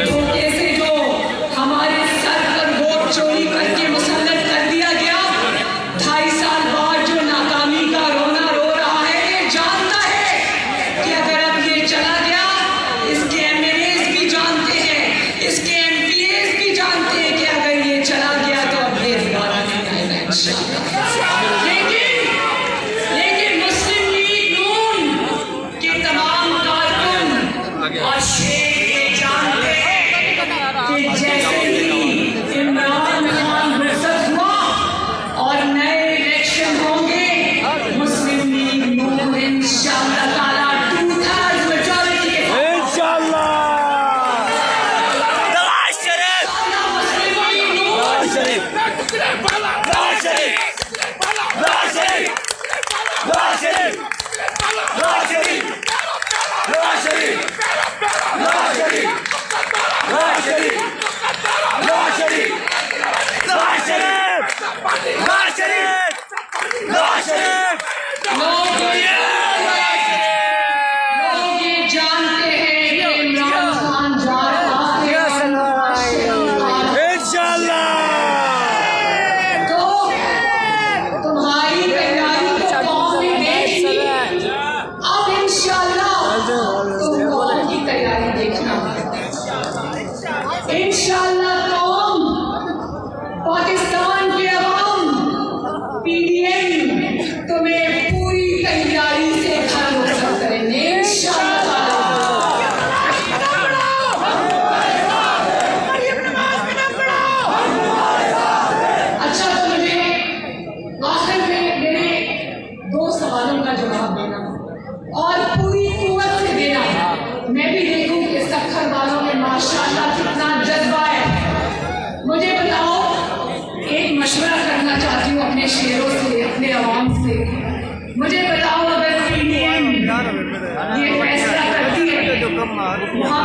धोखे से जो हमारे सर पर वोट चोरी करके मुसल्लत कर दिया गया, 2.5 साल बाद जो नाकामी का रोना रो रहा है, ये जानता है कि अगर अब ये चला गया, इसके MLAs भी जानते हैं, इसके MPAs भी जानते हैं कि अगर ये चला गया तो अब ये दोबारा नहीं आएगा इंशाअल्लाह। लेकिन मुस्लिम लीग नून के तमाम कारकुन और शेख ये जानते हैं कि जैसे ही इमरान खान रुखसत हुआ और नए इलेक्शन होंगे, मुस्लिम लीग नून इंशाअल्लाह ताला 2/3 मेजॉरिटी के साथ मुस्लिम लीग नून लोग ये जानते हैं कि इमरान खान जा रहा है तो तुम्हारी तैयारी तो कौम ने देख ली, अब इंशाअल्लाह तुम कौम की तैयारी देखना। इंशाअल्लाह कौम, पाकिस्तान के अवाम, PDM तुम्हें पूरी तैयारी से घर रुखसत करेंगे इंशाअल्लाह। अच्छा, तो मुझे आखिर में मेरे 2 सवालों का जवाब देना और पूरी कुव्वत से देना। मैं भी देखूं कि सक्खर वालों में माशाअल्लाह कितना जज्बा है। मुझे बताओ, एक मशवरा करना चाहती हूँ अपने शेरों से, अपने अवाम से। मुझे बताओ, अगर PDM ये फैसला करती है वहाँ